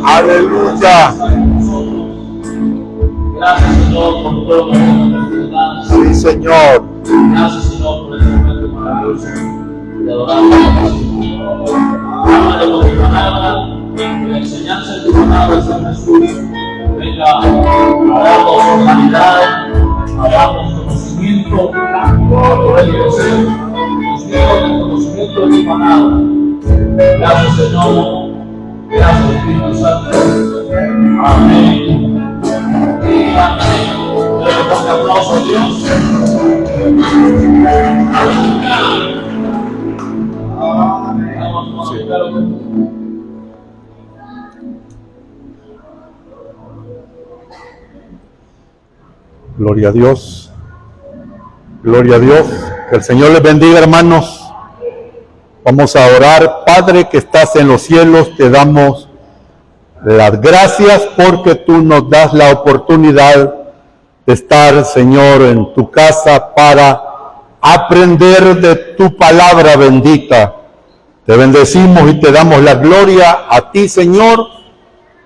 Aleluya. Gracias, Señor, por todo lo que nos das. Sí, Señor. Gracias, Señor, por este momento maravilloso. Te adoramos, Señor. Ámale por tu palabra, por la enseñanza de tu palabra, San Jesús. Venga a darnos sanidad, a darnos conocimiento, a poder crecer. Nos dio el conocimiento de tu palabra. Gracias, Señor. Gracias, Espíritu Santo. Amén. Y amén. Le damos un aplauso a Dios. Aleluya. Amén. Gloria a Dios. Gloria a Dios. Que el Señor les bendiga, hermanos. Vamos a orar. Padre que estás en los cielos, te damos las gracias porque tú nos das la oportunidad de estar, Señor, en tu casa para aprender de tu palabra bendita. Te bendecimos y te damos la gloria a ti, Señor.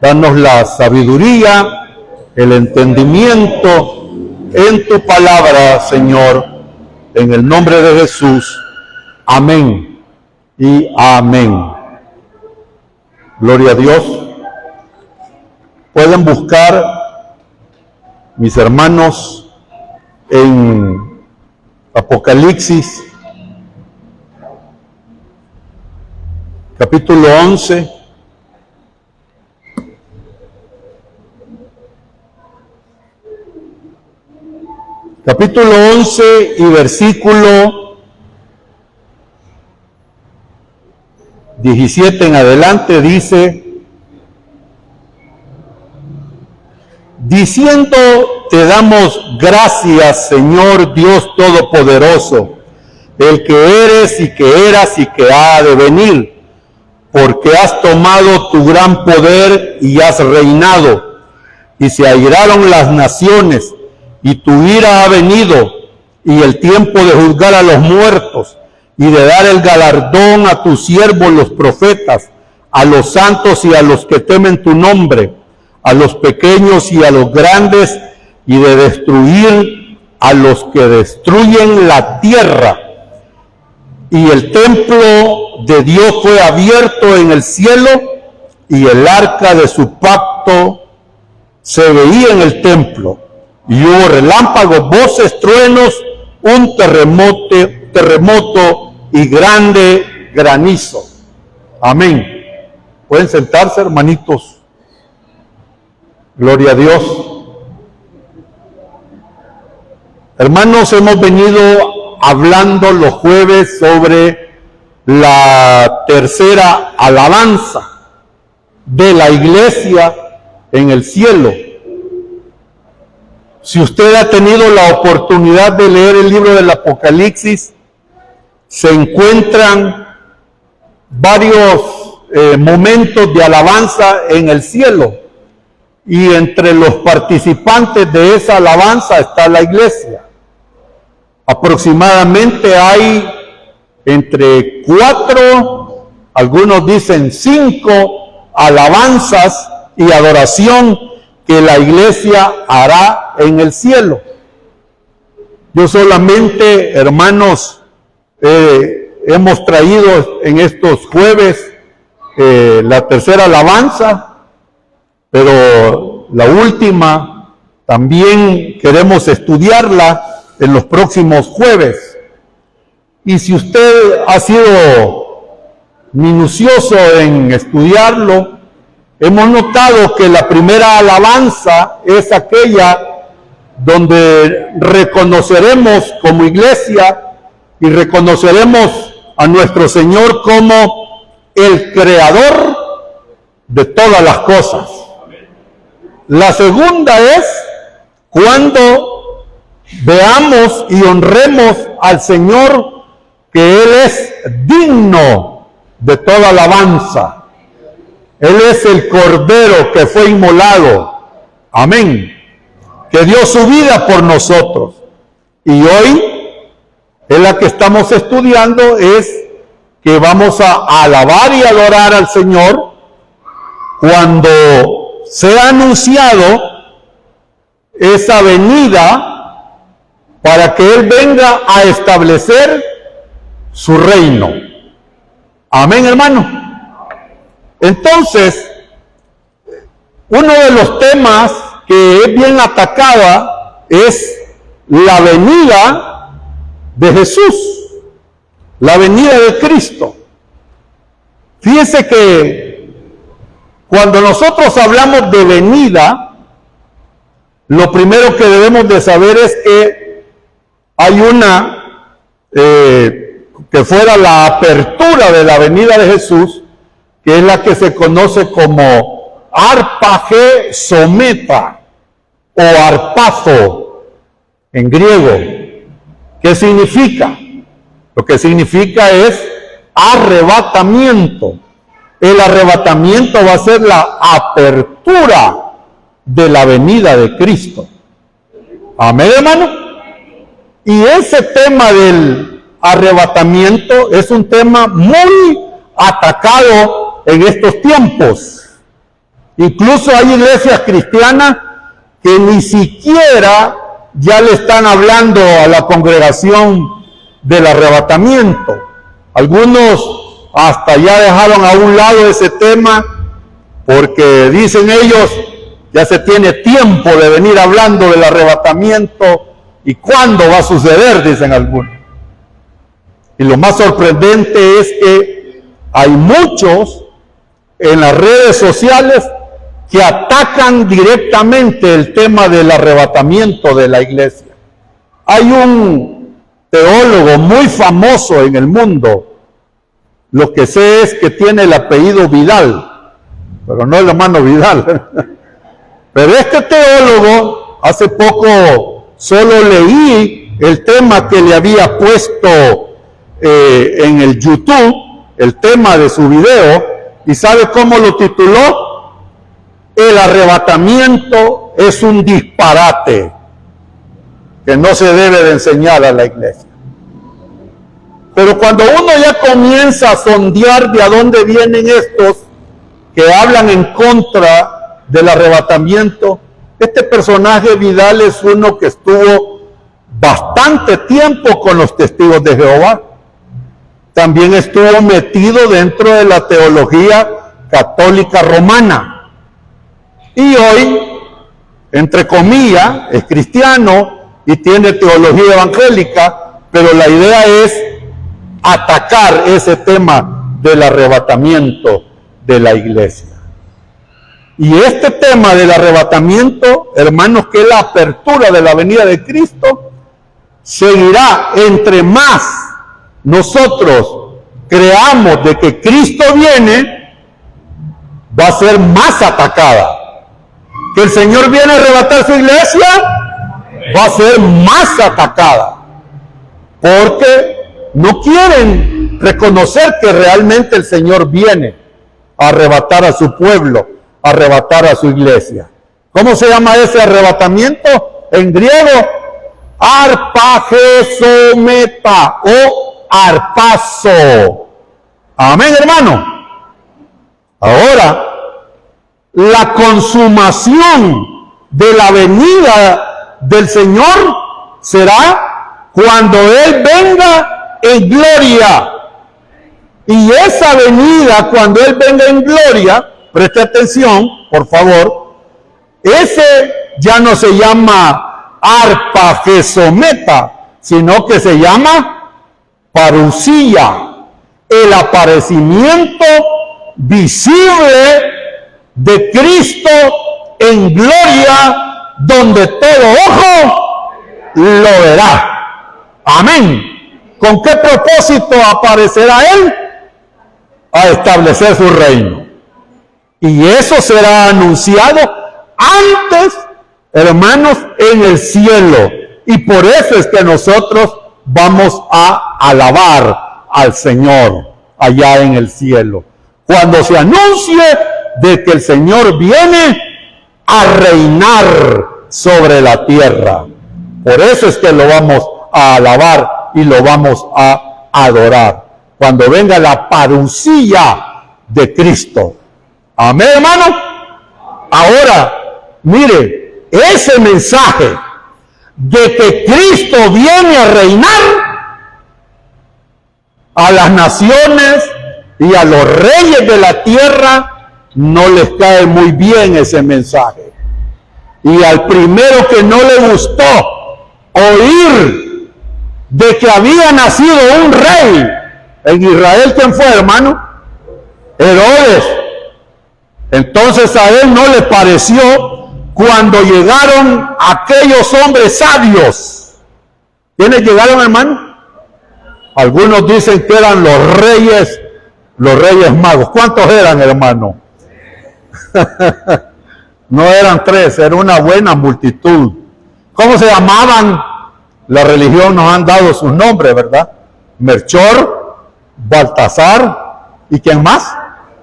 Danos la sabiduría, el entendimiento en tu palabra, Señor. En el nombre de Jesús. Amén y amén. Gloria a Dios. Pueden buscar, mis hermanos, en Apocalipsis, capítulo 11. Capítulo 11 y versículo 17 en adelante dice: diciendo, te damos gracias, Señor Dios Todopoderoso, el que eres y que eras y que ha de venir, porque has tomado tu gran poder y has reinado, y se airaron las naciones, y tu ira ha venido, y el tiempo de juzgar a los muertos, y de dar el galardón a tus siervos los profetas, a los santos y a los que temen tu nombre, a los pequeños y a los grandes, y de destruir a los que destruyen la tierra. Y el templo de Dios fue abierto en el cielo, y el arca de su pacto se veía en el templo. Y hubo relámpagos, voces, truenos, un terremoto y grande granizo. Amén. Pueden sentarse, hermanitos. Gloria a Dios. Hermanos, hemos venido hablando los jueves sobre la tercera alabanza de la iglesia en el cielo. Si usted ha tenido la oportunidad de leer el libro del Apocalipsis, se encuentran varios momentos de alabanza en el cielo. Y entre los participantes de esa alabanza está la iglesia. Aproximadamente hay entre 4, algunos dicen 5 alabanzas y adoración que la iglesia hará en el cielo. Yo solamente, hermanos, hemos traído en estos jueves la tercera alabanza, pero la última también queremos estudiarla en los próximos jueves. Y si usted ha sido minucioso en estudiarlo, hemos notado que la primera alabanza es aquella donde reconoceremos como iglesia y reconoceremos a nuestro Señor como el creador de todas las cosas. La segunda es cuando veamos y honremos al Señor, que Él es digno de toda alabanza. Él es el Cordero que fue inmolado. Amén. Que dio su vida por nosotros. Y hoy, en la que estamos estudiando, es que vamos a alabar y adorar al Señor cuando sea anunciado esa venida para que Él venga a establecer su reino. Amén, hermano. Entonces, uno de los temas que es bien atacada es la venida de Jesús, la venida de Cristo. Fíjense que cuando nosotros hablamos de venida, lo primero que debemos de saber es que hay una que fuera la apertura de la venida de Jesús, que es la que se conoce como arpagesometa o arpazo en griego. ¿Qué significa? Lo que significa es arrebatamiento. El arrebatamiento va a ser la apertura de la venida de Cristo. Amén, hermano. Y ese tema del arrebatamiento es un tema muy atacado en estos tiempos. Incluso hay iglesias cristianas que ni siquiera ya le están hablando a la congregación del arrebatamiento. Algunos hasta ya dejaron a un lado ese tema porque dicen ellos, ya se tiene tiempo de venir hablando del arrebatamiento y cuándo va a suceder, dicen algunos. Y lo más sorprendente es que hay muchos en las redes sociales que atacan directamente el tema del arrebatamiento de la iglesia. Hay un teólogo muy famoso en el mundo, lo que sé es que tiene el apellido Vidal, pero no el hermano Vidal. Pero este teólogo, hace poco solo leí el tema que le había puesto en el YouTube, el tema de su video, y ¿sabe cómo lo tituló? El arrebatamiento es un disparate que no se debe de enseñar a la iglesia. Pero cuando uno ya comienza a sondear de a dónde vienen estos que hablan en contra del arrebatamiento, este personaje Vidal es uno que estuvo bastante tiempo con los testigos de Jehová. También estuvo metido dentro de la teología católica romana. Y hoy, entre comillas, es cristiano y tiene teología evangélica, pero la idea es atacar ese tema del arrebatamiento de la iglesia. Y este tema del arrebatamiento, hermanos, que es la apertura de la venida de Cristo, seguirá entre más nosotros creamos de que Cristo viene, va a ser más atacada. Que el Señor viene a arrebatar su iglesia, va a ser más atacada. Porque no quieren reconocer que realmente el Señor viene a arrebatar a su pueblo, a arrebatar a su iglesia. ¿Cómo se llama ese arrebatamiento? En griego, arpagesometa o arpazo. Amén, hermano. Ahora, la consumación de la venida del Señor será cuando Él venga en gloria. Y esa venida, cuando Él venga en gloria, preste atención, por favor, ese ya no se llama arpagesometa, sino que se llama parucía. el aparecimiento visible de Cristo en gloria, donde todo ojo lo verá. Amén. ¿Con qué propósito aparecerá Él? A establecer su reino. Y eso será anunciado antes, hermanos, en el cielo. Y por eso es que nosotros vamos a alabar al Señor allá en el cielo, cuando se anuncie de que el Señor viene a reinar sobre la tierra. Por eso es que lo vamos a alabar y lo vamos a adorar cuando venga la parucía de Cristo. Amén, hermano. Ahora, mire, ese mensaje de que Cristo viene a reinar, a las naciones y a los reyes de la tierra no les cae muy bien ese mensaje. Y al primero que no le gustó oír de que había nacido un rey en Israel, ¿quién fue, hermano? Herodes. Entonces a él no le pareció cuando llegaron aquellos hombres sabios. ¿Quiénes llegaron, hermano? Algunos dicen que eran los reyes magos. ¿Cuántos eran, hermano? No eran 3, era una buena multitud. ¿Cómo se llamaban? La religión nos han dado sus nombres, ¿verdad? Melchor, Baltasar, ¿y quién más?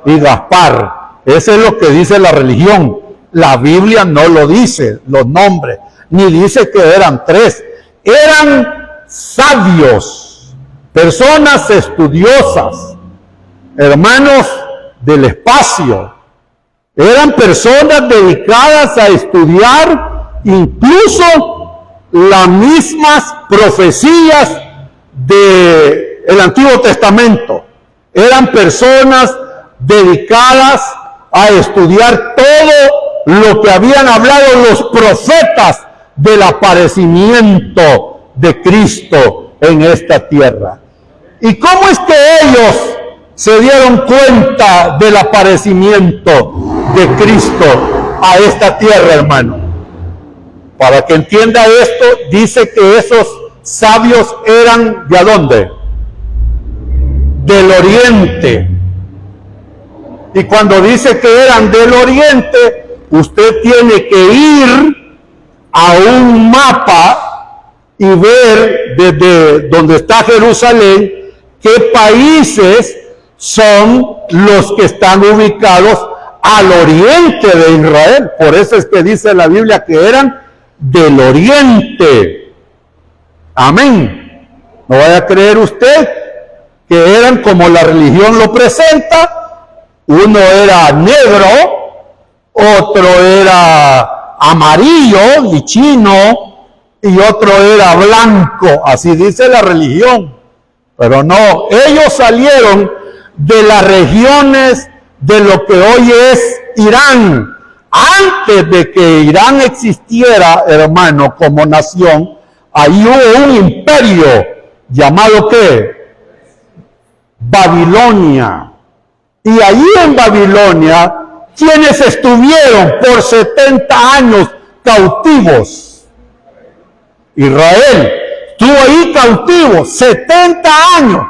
Y Gaspar. Eso es lo que dice la religión. La Biblia no lo dice, los nombres, ni dice que eran 3. Eran sabios, personas estudiosas, hermanos del espacio. Eran personas dedicadas a estudiar incluso las mismas profecías del Antiguo Testamento. Eran personas dedicadas a estudiar todo lo que habían hablado los profetas del aparecimiento de Cristo en esta tierra. ¿Y cómo es que ellos se dieron cuenta del aparecimiento de Cristo a esta tierra, hermano? Para que entienda esto, dice que esos sabios eran ¿de dónde? Del oriente. Y cuando dice que eran del oriente, usted tiene que ir a un mapa y ver desde donde está Jerusalén qué países son los que están ubicados al oriente de Israel. Por eso es que dice la Biblia que eran del oriente. Amén. No vaya a creer usted que eran como la religión lo presenta. Uno era negro, otro era amarillo, lichino, y otro era blanco. Así dice la religión. Pero no, ellos salieron de las regiones de lo que hoy es Irán. Antes de que Irán existiera, hermano, como nación, ahí hubo un imperio llamado ¿qué? Babilonia. Y allí en Babilonia, quienes estuvieron por 70 años cautivos. Israel estuvo ahí cautivo 70 años.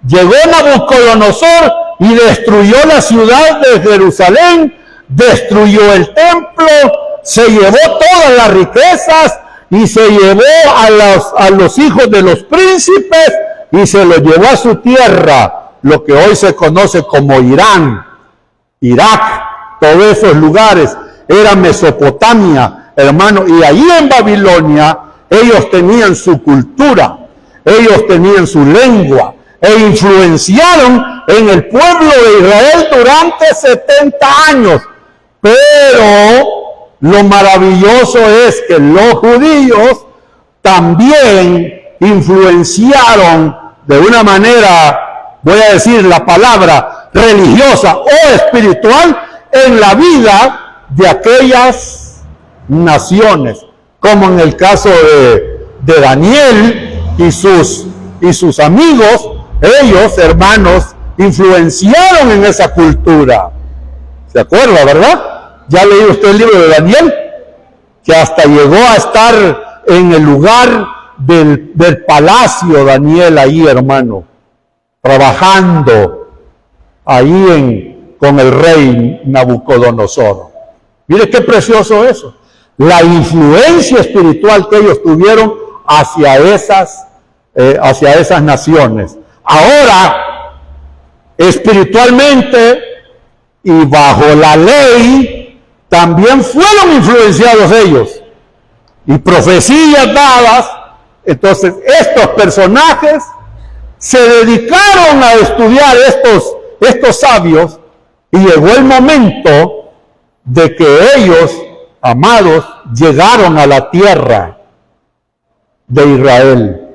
Llegó Nabucodonosor y destruyó la ciudad de Jerusalén, destruyó el templo, se llevó todas las riquezas y se llevó a los hijos de los príncipes y se los llevó a su tierra, lo que hoy se conoce como Irán, Irak, todos esos lugares, era Mesopotamia, hermano, y allí en Babilonia ellos tenían su cultura, ellos tenían su lengua, e influenciaron en el pueblo de Israel durante 70 años. Pero lo maravilloso es que los judíos también influenciaron de una manera, voy a decir la palabra, religiosa o espiritual en la vida de aquellas naciones, como en el caso de Daniel y sus amigos. Ellos, hermanos, influenciaron en esa cultura. ¿Se acuerda, verdad? Ya leí usted el libro de Daniel, que hasta llegó a estar en el lugar del palacio Daniel ahí, hermano, trabajando ahí con el rey Nabucodonosor. Mire qué precioso eso. La influencia espiritual que ellos tuvieron hacia esas naciones. Ahora, espiritualmente y bajo la ley, también fueron influenciados ellos. Y profecías dadas. Entonces, estos personajes se dedicaron a estudiar estos sabios, y llegó el momento de que ellos, amados, llegaron a la tierra de Israel.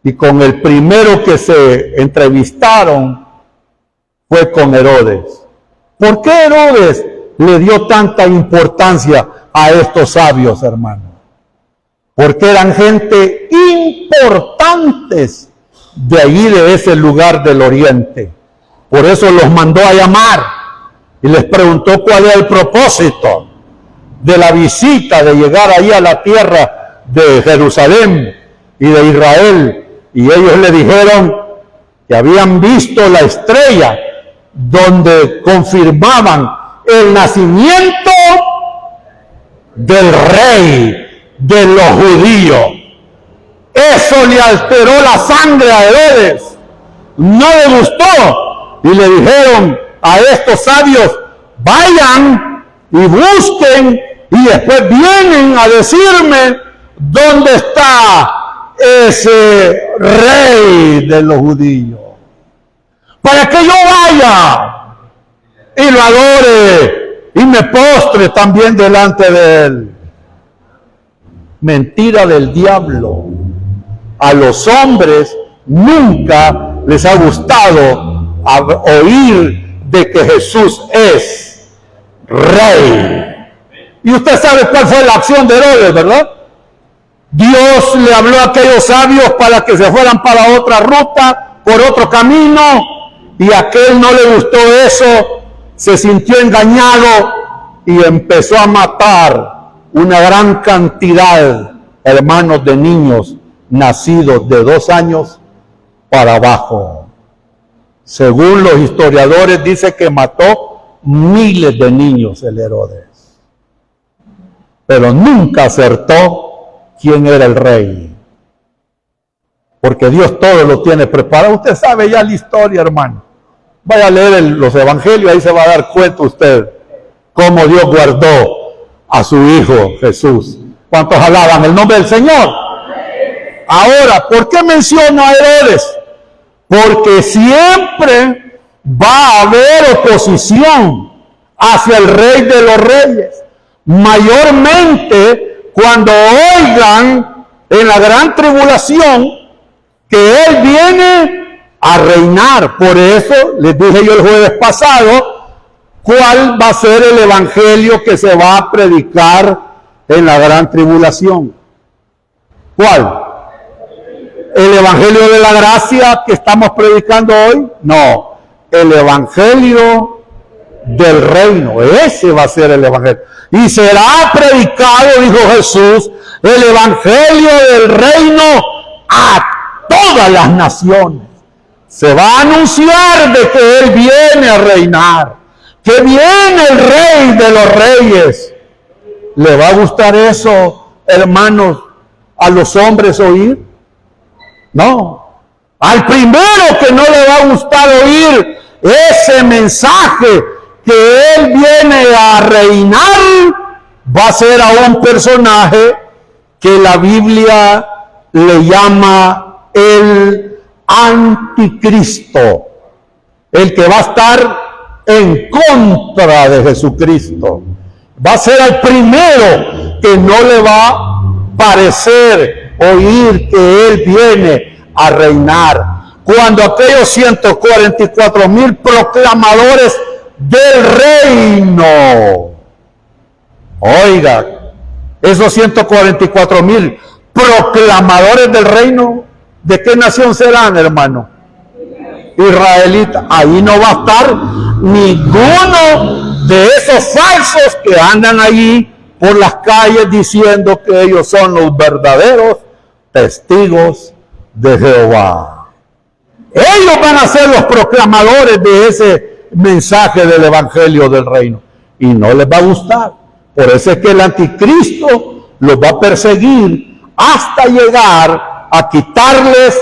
Y con el primero que se entrevistaron fue con Herodes. ¿Por qué Herodes le dio tanta importancia a estos sabios, hermanos? Porque eran gente importantes de allí, de ese lugar del oriente. Por eso los mandó a llamar y les preguntó cuál era el propósito de la visita, de llegar ahí a la tierra de Jerusalén y de Israel. Y ellos le dijeron que habían visto la estrella donde confirmaban el nacimiento del rey de los judíos. Eso le alteró la sangre a Herodes, no le gustó, y le dijeron a estos sabios: vayan y busquen, y después vienen a decirme dónde está ese rey de los judíos, para que yo vaya y lo adore y me postre también delante de él. Mentira del diablo. A los hombres nunca les ha gustado oír de que Jesús es rey. Y usted sabe cuál fue la acción de Herodes, ¿verdad? Dios le habló a aquellos sabios para que se fueran para otra ruta, por otro camino, y a aquel no le gustó eso, se sintió engañado y empezó a matar una gran cantidad, hermanos, de niños nacidos de 2 años para abajo. Según los historiadores, dice que mató miles de niños el Herodes, pero nunca acertó quién era el rey, porque Dios todo lo tiene preparado. Usted sabe ya la historia, hermano. Vaya a leer los evangelios, ahí se va a dar cuenta usted cómo Dios guardó a su Hijo Jesús. ¿Cuántos alaban el nombre del Señor? Ahora, ¿por qué menciono a Herodes? Porque siempre va a haber oposición hacia el Rey de los Reyes. Mayormente cuando oigan en la gran tribulación que Él viene a reinar. Por eso les dije yo el jueves pasado cuál va a ser el evangelio que se va a predicar en la gran tribulación. ¿Cuál? ¿El evangelio de la gracia que estamos predicando hoy? No, el evangelio del reino. Ese va a ser el evangelio. Y será predicado, dijo Jesús, el evangelio del reino a todas las naciones. Se va a anunciar de que Él viene a reinar, que viene el Rey de los Reyes. ¿Le va a gustar eso, hermanos, a los hombres oír? No. Al primero que no le va a gustar oír ese mensaje que Él viene a reinar, va a ser a un personaje que la Biblia le llama el anticristo, el que va a estar en contra de Jesucristo. Va a ser el primero que no le va a parecer oír que Él viene a reinar. Cuando aquellos 144,000 proclamadores del reino, oiga, esos 144,000 proclamadores del reino, ¿de qué nación serán, hermano? israelita. Ahí no va a estar ninguno de esos falsos que andan allí por las calles diciendo que ellos son los verdaderos testigos de Jehová. Ellos van a ser los proclamadores de ese mensaje del evangelio del reino. Y no les va a gustar. Por eso es que el anticristo los va a perseguir hasta llegar a quitarles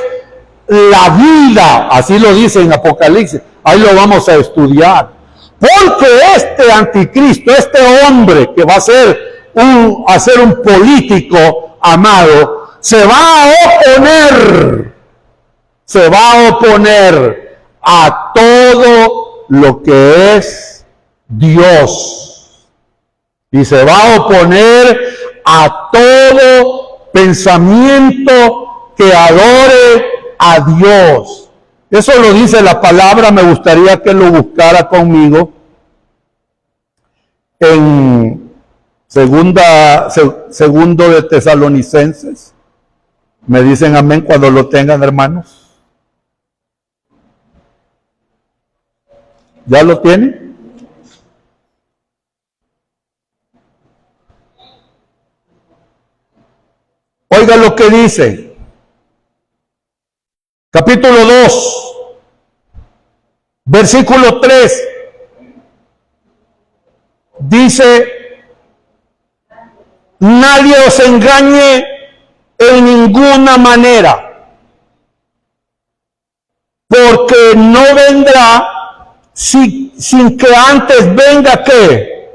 la vida. Así lo dice en Apocalipsis. Ahí lo vamos a estudiar. Porque este anticristo, este hombre que va a ser un político amado, se va a oponer a todo lo que es Dios. Y se va a oponer a todo pensamiento que adore a Dios. Eso lo dice la palabra, me gustaría que lo buscara conmigo en segundo de Tesalonicenses. Me dicen amén cuando lo tengan, hermanos. ¿Ya lo tienen? Oiga lo que dice. Capítulo 2, versículo 3. Dice: nadie os engañe en ninguna manera, porque no vendrá sin que antes venga ¿qué?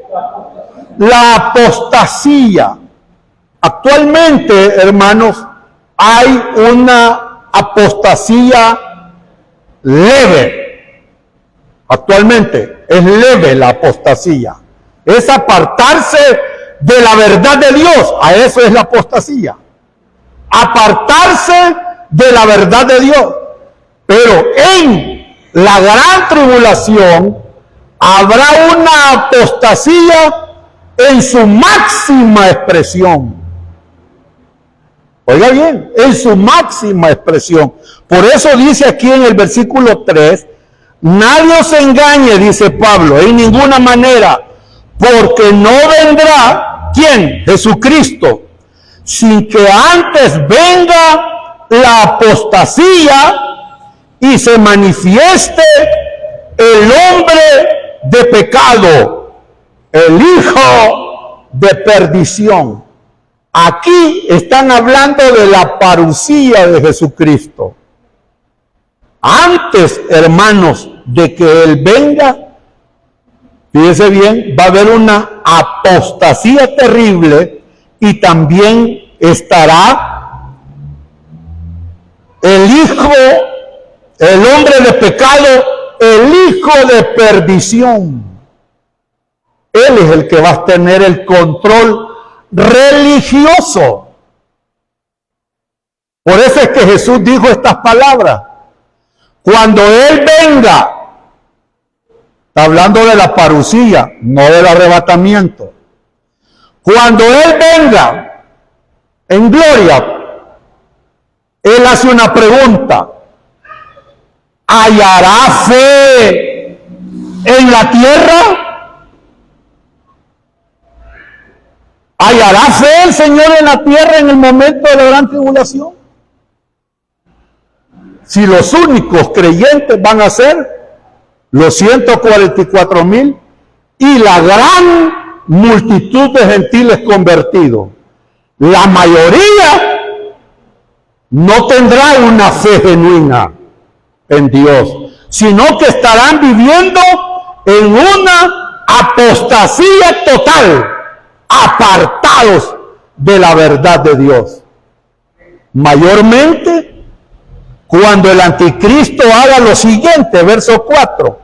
La apostasía. Actualmente, hermanos, hay una apostasía leve. Actualmente es leve la apostasía. Es apartarse de la verdad de Dios. A eso es la apostasía. Apartarse de la verdad de Dios. Pero en la gran tribulación habrá una apostasía en su máxima expresión. Oiga bien, en su máxima expresión. Por eso dice aquí en el versículo 3, nadie os engañe, dice Pablo, en ninguna manera, porque no vendrá, ¿quién? Jesucristo, sin que antes venga la apostasía y se manifieste el hombre de pecado, el hijo de perdición. Aquí están hablando de la parucía de Jesucristo. Antes, hermanos, de que Él venga, fíjese bien, va a haber una apostasía terrible y también estará el hijo, el hombre de pecado, el hijo de perdición. Él es el que va a tener el control religioso. Por eso es que Jesús dijo estas palabras. Cuando Él venga, está hablando de la parucía, no del arrebatamiento. Cuando Él venga en gloria, Él hace una pregunta: ¿hallará fe en la tierra? ¿Hallará fe el Señor en la tierra en el momento de la gran tribulación? Si los únicos creyentes van a ser los 144,000 y la gran multitud de gentiles convertidos, la mayoría no tendrá una fe genuina en Dios, sino que estarán viviendo en una apostasía total, apartados de la verdad de Dios. Mayormente cuando el anticristo haga lo siguiente, verso 4,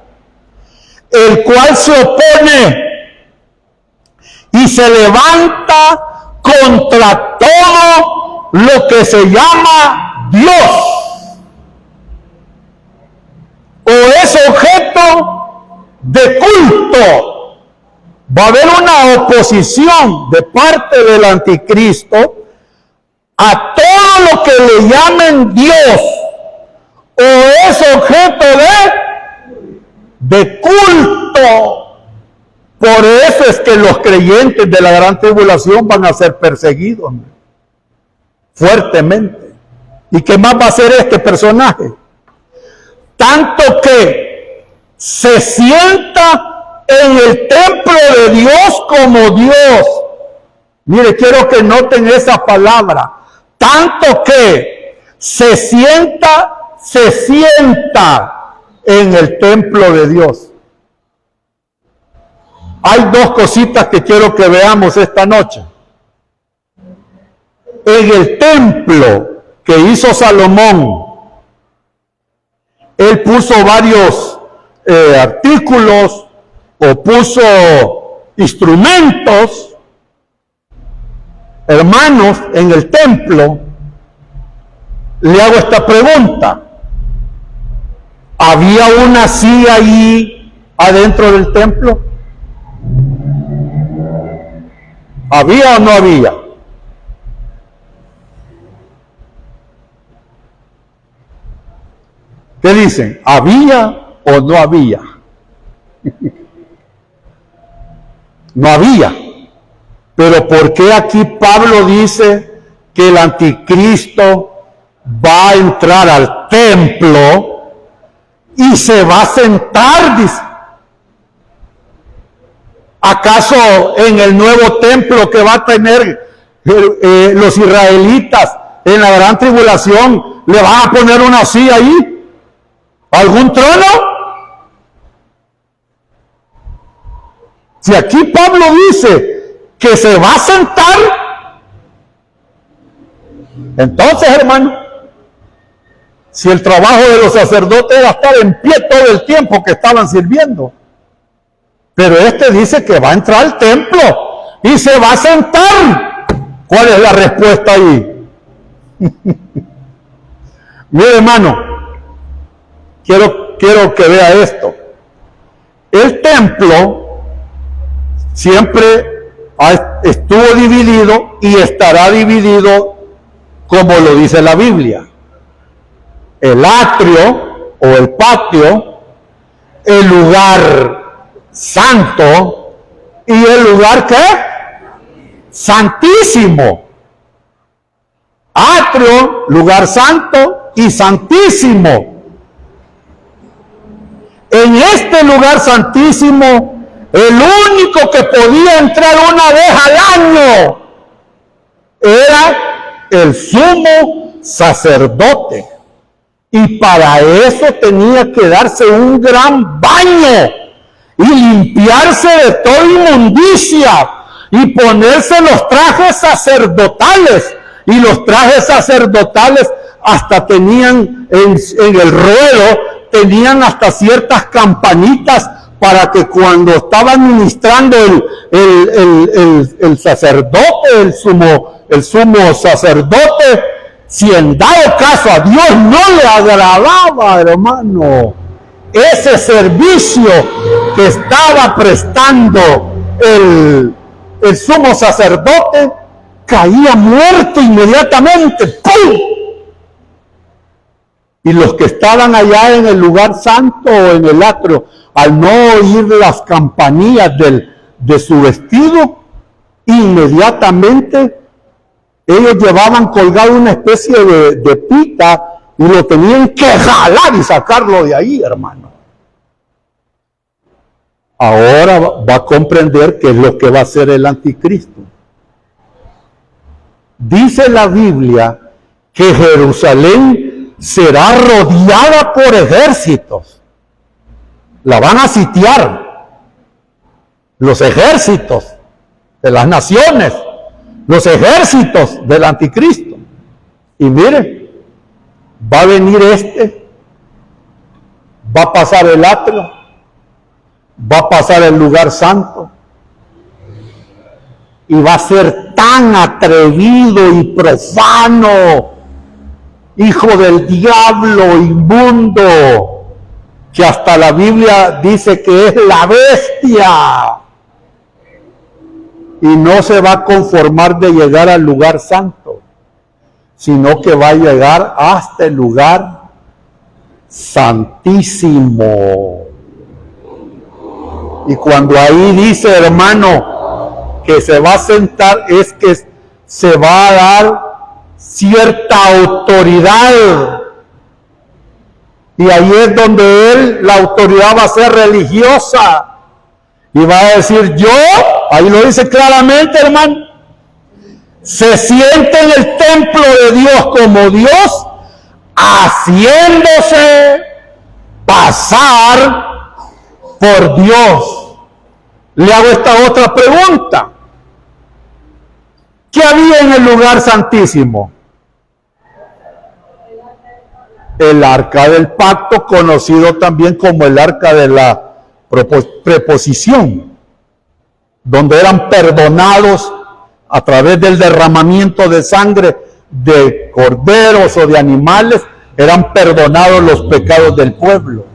el cual se opone y se levanta contra todo lo que se llama Dios o es objeto de culto. Va a haber una oposición de parte del anticristo a todo lo que le llamen Dios o es objeto de culto. Por eso es que los creyentes de la gran tribulación van a ser perseguidos fuertemente. ¿Y qué más va a hacer este personaje? Tanto que se sienta en el templo de Dios como Dios. Mire, quiero que noten esa palabra. Tanto que se sienta en el templo de Dios. Hay dos cositas que quiero que veamos esta noche. En el templo que hizo Salomón, él puso varios artículos o puso instrumentos, hermanos, en el templo. Le hago esta pregunta: ¿había una silla ahí adentro del templo? ¿Había o no había? ¿Qué dicen? ¿Había o no había? No había. Pero ¿por qué aquí Pablo dice que el anticristo va a entrar al templo y se va a sentar? Dice. ¿Acaso en el nuevo templo que va a tener los israelitas en la gran tribulación le van a poner una silla ahí? ¿Algún trono? Si aquí Pablo dice que se va a sentar, entonces, hermano, si el trabajo de los sacerdotes era estar en pie todo el tiempo que estaban sirviendo, pero este dice que va a entrar al templo y se va a sentar. ¿Cuál es la respuesta ahí? Mire, hermano, quiero que vea esto. El templo siempre estuvo dividido y estará dividido como lo dice la Biblia. El atrio o el patio, el lugar santo y el lugar ¿qué? Santísimo. Atrio, lugar santo y santísimo. En este lugar santísimo, el único que podía entrar una vez al año era el sumo sacerdote. Y para eso tenía que darse un gran baño y limpiarse de toda inmundicia y ponerse los trajes sacerdotales. Y los trajes sacerdotales hasta tenían en el ruedo, tenían hasta ciertas campanitas para que cuando estaba ministrando el sacerdote, el sumo sacerdote, si en dado caso a Dios no le agradaba, hermano, ese servicio que estaba prestando el sumo sacerdote, caía muerto inmediatamente. ¡Pum! Y los que estaban allá en el lugar santo o en el atrio, al no oír las campanillas de su vestido, inmediatamente ellos llevaban colgado una especie de pita y lo tenían que jalar y sacarlo de ahí, hermano. Ahora va a comprender qué es lo que va a hacer el anticristo. Dice la Biblia que Jerusalén será rodeada por ejércitos. La van a sitiar los ejércitos de las naciones, los ejércitos del anticristo. Y mire, va a venir va a pasar el atrio, va a pasar el lugar santo y va a ser tan atrevido y profano, hijo del diablo, inmundo, que hasta la Biblia dice que es la bestia. Y no se va a conformar de llegar al lugar santo, sino que va a llegar hasta el lugar santísimo. Y cuando ahí dice, hermano, que se va a sentar, es que se va a dar cierta autoridad. Y ahí es donde la autoridad va a ser religiosa. Y va a decir, yo, ahí lo dice claramente, hermano, se siente en el templo de Dios como Dios, haciéndose pasar por Dios. Le hago esta otra pregunta. ¿Qué había en el lugar santísimo? El arca del pacto, conocido también como el arca de la preposición, donde eran perdonados a través del derramamiento de sangre de corderos o de animales, eran perdonados los pecados del pueblo.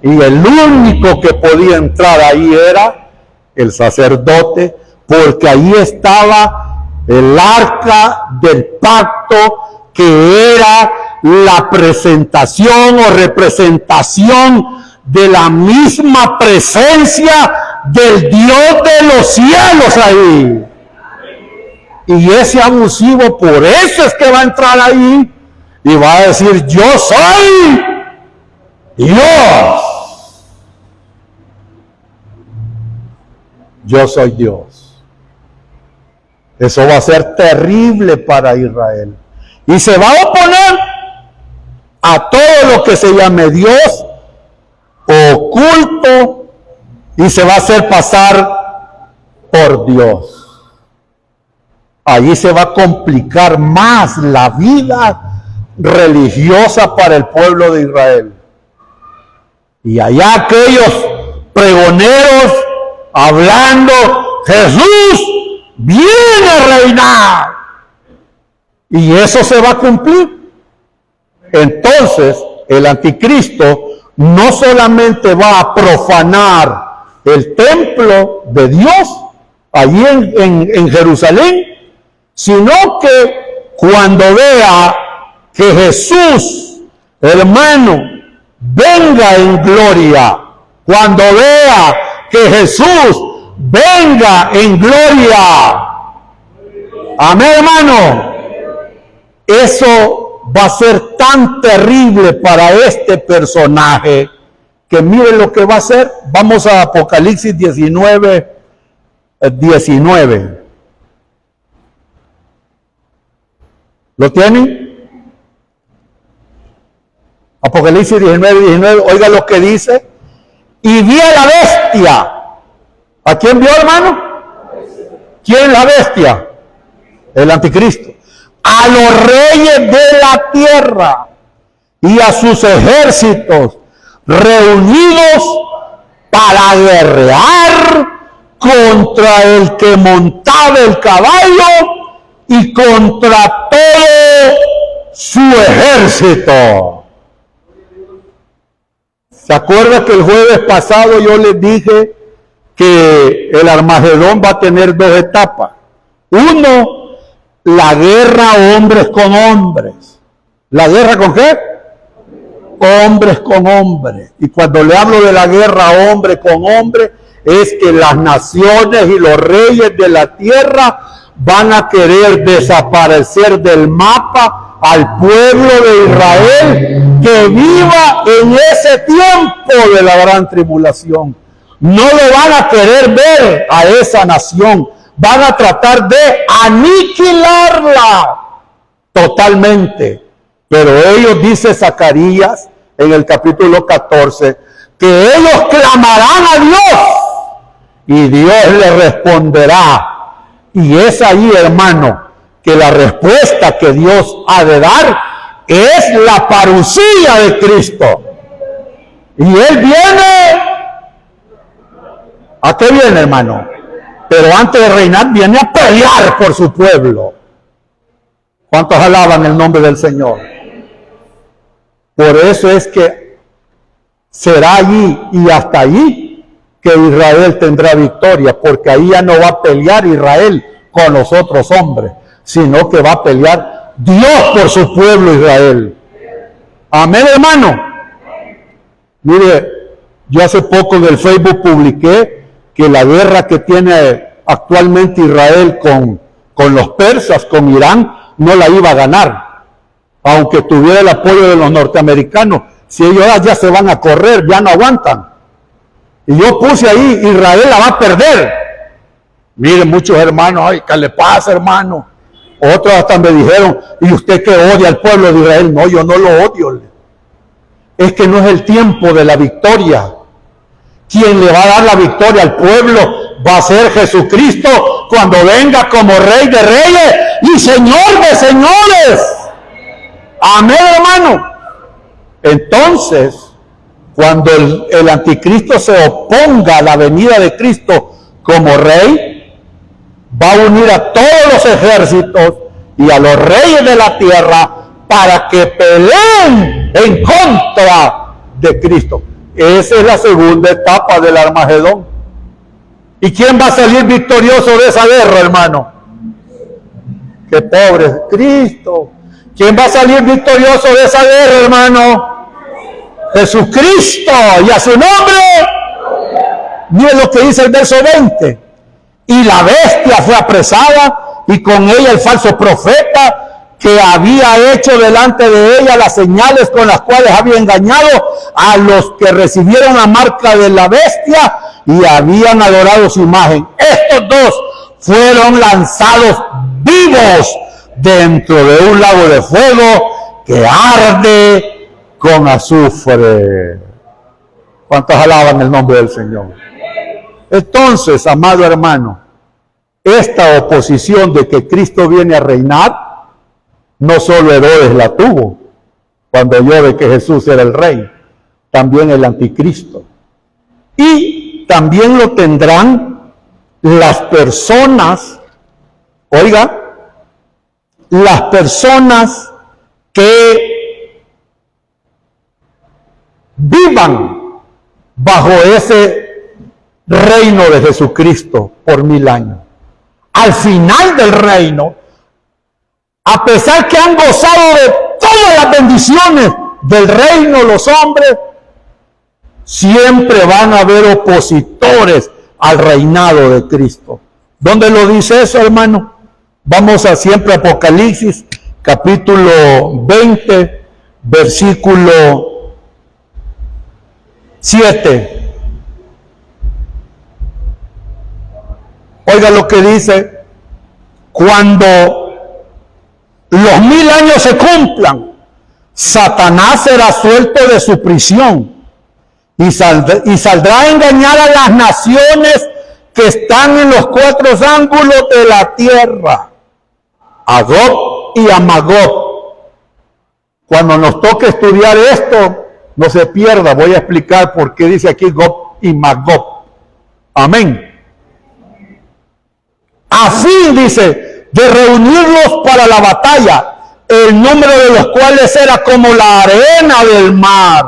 Y el único que podía entrar ahí era el sacerdote, porque ahí estaba el arca del pacto, que era la presentación o representación de la misma presencia del Dios de los cielos ahí. Y ese abusivo, por eso es que va a entrar ahí y va a decir, yo soy Dios. Yo soy Dios. Eso va a ser terrible para Israel. Y se va a oponer a todo lo que se llame Dios oculto y se va a hacer pasar por Dios. Allí se va a complicar más la vida religiosa para el pueblo de Israel. Y allá aquellos pregoneros hablando, Jesús viene a reinar. Y eso se va a cumplir. Entonces, el anticristo no solamente va a profanar el templo de Dios allí en Jerusalén, sino que cuando vea que Jesús, hermano, venga en gloria, cuando vea que Jesús venga en gloria, amén, hermano, eso va a ser tan terrible para este personaje que miren lo que va a hacer. Vamos a Apocalipsis 19. ¿Lo tienen? Apocalipsis 19. Oiga lo que dice. Y vi a la bestia. ¿A quién vio, hermano? ¿Quién es la bestia? El anticristo. A los reyes de la tierra y a sus ejércitos reunidos para guerrear contra el que montaba el caballo y contra todo su ejército. ¿Se acuerda que el jueves pasado yo les dije que el Armagedón va a tener dos etapas? Uno, la guerra hombres con hombres. ¿La guerra con qué? Hombres con hombres. Y cuando le hablo de la guerra hombre con hombre, es que las naciones y los reyes de la tierra van a querer desaparecer del mapa al pueblo de Israel que viva en ese tiempo de la gran tribulación. No lo van a querer ver a esa nación. Van a tratar de aniquilarla totalmente. Pero ellos, dice Zacarías en el capítulo 14, que ellos clamarán a Dios y Dios les responderá. Y es ahí, hermano, que la respuesta que Dios ha de dar es la parucía de Cristo. Y Él viene. ¿A qué viene, hermano? Pero antes de reinar viene a pelear por su pueblo. ¿Cuántos alaban el nombre del Señor? Por eso es que será allí y hasta allí que Israel tendrá victoria, porque ahí ya no va a pelear Israel con los otros hombres, sino que va a pelear Dios por su pueblo Israel. Amén, hermano. Mire, yo hace poco en el Facebook publiqué que la guerra que tiene actualmente Israel con los persas, con Irán, no la iba a ganar, aunque tuviera el apoyo de los norteamericanos. Si ellos ya se van a correr, ya no aguantan. Y yo puse ahí, Israel la va a perder. Miren, muchos hermanos, ay, ¿qué le pasa, hermano? Otros hasta me dijeron, ¿y usted que odia al pueblo de Israel? No, yo no lo odio. Es que no es el tiempo de la victoria. Quien le va a dar la victoria al pueblo va a ser Jesucristo cuando venga como Rey de Reyes y Señor de Señores. Amén, hermano. Entonces, cuando el anticristo se oponga a la venida de Cristo como Rey, va a unir a todos los ejércitos y a los reyes de la tierra para que peleen en contra de Cristo. Esa es la segunda etapa del Armagedón. ¿Y quién va a salir victorioso de esa guerra, hermano? ¡Qué pobre! Cristo. ¿Quién va a salir victorioso de esa guerra, hermano? Jesucristo. Y a su nombre. Miren lo que dice el verso 20. Y la bestia fue apresada, y con ella el falso profeta, que había hecho delante de ella las señales con las cuales había engañado a los que recibieron la marca de la bestia y habían adorado su imagen. Estos dos fueron lanzados vivos dentro de un lago de fuego que arde con azufre. ¿Cuántos alaban el nombre del Señor? Entonces, amado hermano, esta oposición de que Cristo viene a reinar, no solo Herodes la tuvo cuando oyó de que Jesús era el rey, también el anticristo. Y también lo tendrán las personas, oiga, las personas que vivan bajo ese reino de Jesucristo por 1000 años. Al final del reino, a pesar que han gozado de todas las bendiciones del reino los hombres, siempre van a haber opositores al reinado de Cristo. ¿Dónde lo dice eso, hermano? Vamos a siempre Apocalipsis, capítulo 20, versículo 7. Oiga lo que dice: cuando los 1000 años se cumplan, Satanás será suelto de su prisión y saldrá a engañar a las naciones que están en los 4 ángulos de la tierra, a Gog y a Magog. Cuando nos toque estudiar esto, no se pierda, voy a explicar por qué dice aquí Gog y Magog. Amén. A fin, dice, de reunirlos para la batalla, el número de los cuales era como la arena del mar.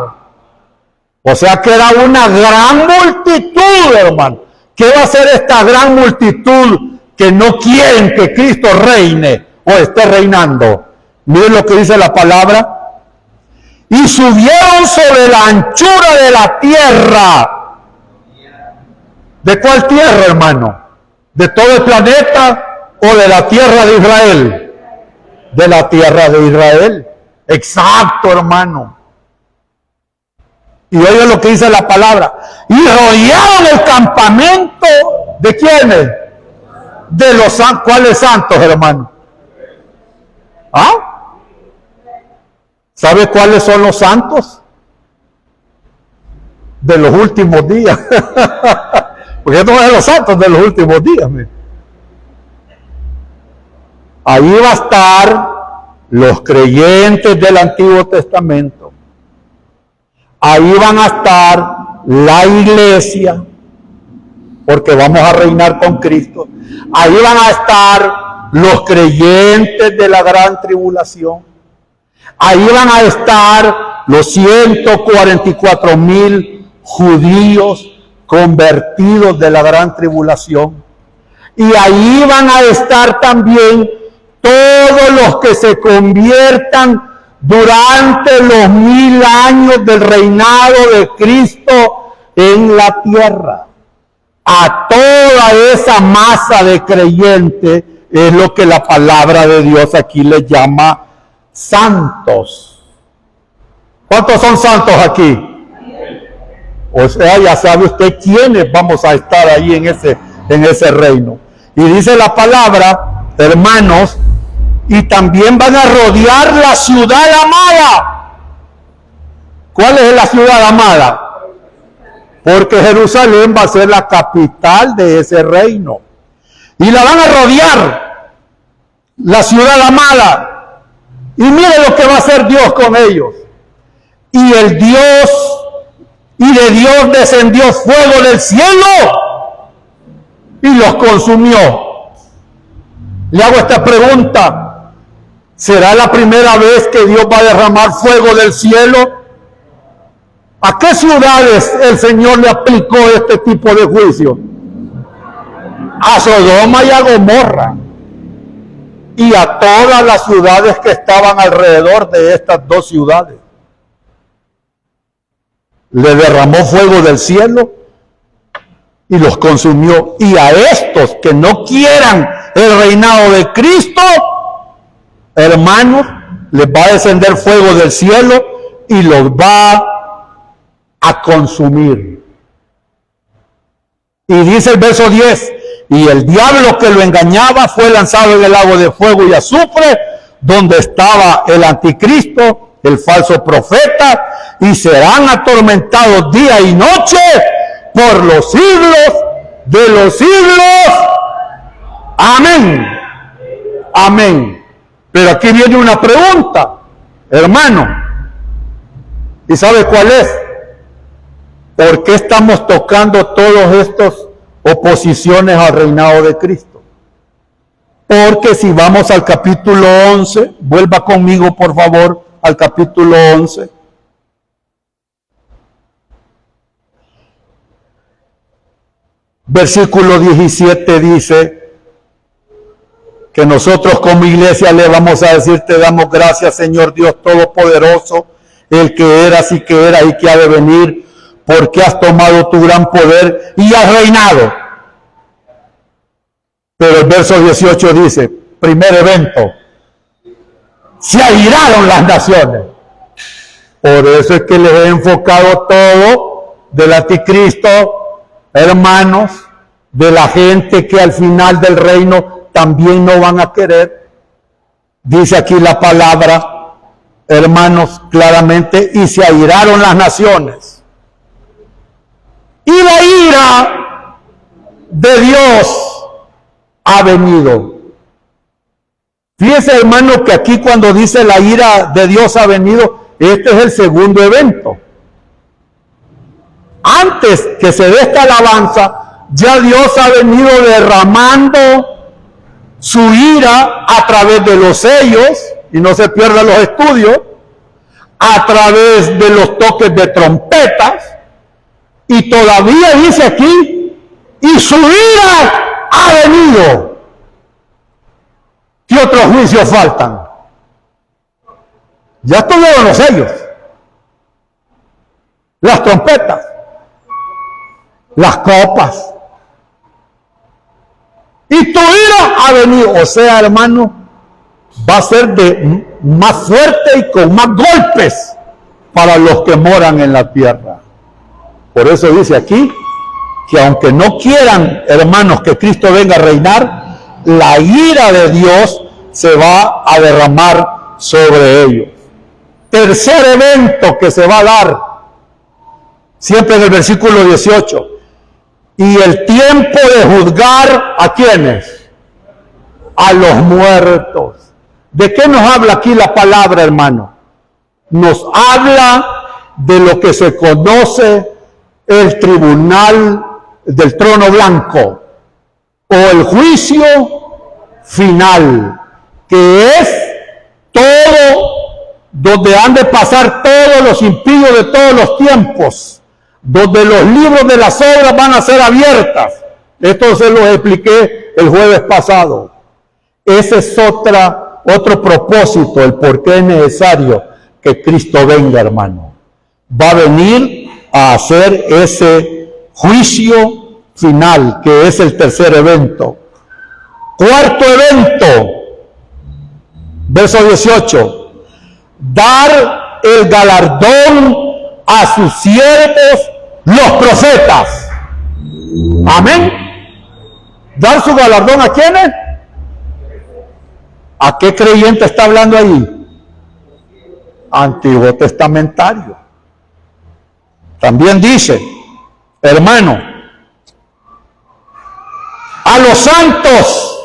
O sea que era una gran multitud, hermano. ¿Qué va a hacer esta gran multitud que no quieren que Cristo reine o esté reinando? Miren lo que dice la palabra. Y subieron sobre la anchura de la tierra. ¿De cuál tierra, hermano? ¿De todo el planeta o de la tierra de Israel? De la tierra de Israel. Exacto, hermano. Y oigan lo que dice la palabra. Y rodearon el campamento. ¿De quiénes? De los santos. ¿Cuáles santos, hermano? ¿Ah? ¿Sabe cuáles son los santos? De los últimos días. Porque no es los santos de los últimos días. Ahí va a estar los creyentes del Antiguo Testamento. Ahí van a estar la iglesia, porque vamos a reinar con Cristo. Ahí van a estar los creyentes de la gran tribulación. Ahí van a estar los 144,000 judíos convertidos de la gran tribulación. Y ahí van a estar también todos los que se conviertan durante los 1000 años del reinado de Cristo en la tierra. A toda esa masa de creyentes es lo que la palabra de Dios aquí le llama santos. ¿Cuántos son santos aquí? O sea, ya sabe usted quiénes vamos a estar ahí en ese reino. Y dice la palabra, hermanos, y también van a rodear la ciudad amada. ¿Cuál es la ciudad amada? Porque Jerusalén va a ser la capital de ese reino. Y la van a rodear, la ciudad amada. Y mire lo que va a hacer Dios con ellos. Y de Dios descendió fuego del cielo y los consumió. Le hago esta pregunta: ¿será la primera vez que Dios va a derramar fuego del cielo? ¿A qué ciudades el Señor le aplicó este tipo de juicio? A Sodoma y a Gomorra, y a todas las ciudades que estaban alrededor de estas dos ciudades. Le derramó fuego del cielo y los consumió. Y a estos que no quieran el reinado de Cristo, hermanos, les va a descender fuego del cielo y los va a consumir. Y dice el verso 10, y el diablo que lo engañaba fue lanzado en el lago de fuego y azufre, donde estaba el anticristo, el falso profeta, y serán atormentados día y noche por los siglos de los siglos. Amén. Amén. Pero aquí viene una pregunta, hermano. ¿Y sabe cuál es? ¿Por qué estamos tocando todas estas oposiciones al reinado de Cristo? Porque si vamos al capítulo 11, vuelva conmigo por favor al capítulo 11. Versículo 17 dice que nosotros como iglesia le vamos a decir: te damos gracias, Señor Dios Todopoderoso, el que eras y que era y que ha de venir, porque has tomado tu gran poder y has reinado. Pero el verso 18 dice, primer evento, se airaron las naciones. Por eso es que les he enfocado todo del anticristo, hermanos, de la gente que al final del reino también no van a querer. Dice aquí la palabra, hermanos, claramente, y se airaron las naciones. Y la ira de Dios ha venido. Fíjese, hermano, que aquí cuando dice la ira de Dios ha venido, este es el segundo evento. Antes que se dé esta alabanza, ya Dios ha venido derramando su ira a través de los sellos, y no se pierdan los estudios, a través de los toques de trompetas, y todavía dice aquí, y su ira ha venido. ¿Qué otros juicios faltan? Ya estuvieron los sellos, las trompetas, las copas, y tu ira ha venido. O sea, hermano, va a ser de más fuerte y con más golpes para los que moran en la tierra. Por eso dice aquí que aunque no quieran, hermanos, que Cristo venga a reinar, la ira de Dios se va a derramar sobre ellos. Tercer evento que se va a dar, siempre en el versículo 18, y el tiempo de juzgar ¿a quiénes? A los muertos. ¿De qué nos habla aquí la palabra, hermano? Nos habla de lo que se conoce el tribunal del trono blanco, o el juicio final, que es todo donde han de pasar todos los impíos de todos los tiempos, donde los libros de las obras van a ser abiertas. Esto se lo expliqué el jueves pasado. Ese es otro propósito, el por qué es necesario que Cristo venga, hermano. Va a venir a hacer ese juicio final, que es el tercer evento. Cuarto evento, verso 18. Dar el galardón a sus siervos, los profetas. Amén. ¿Dar su galardón a quiénes? ¿A qué creyente está hablando ahí? Antiguo Testamentario. También dice, hermano, a los santos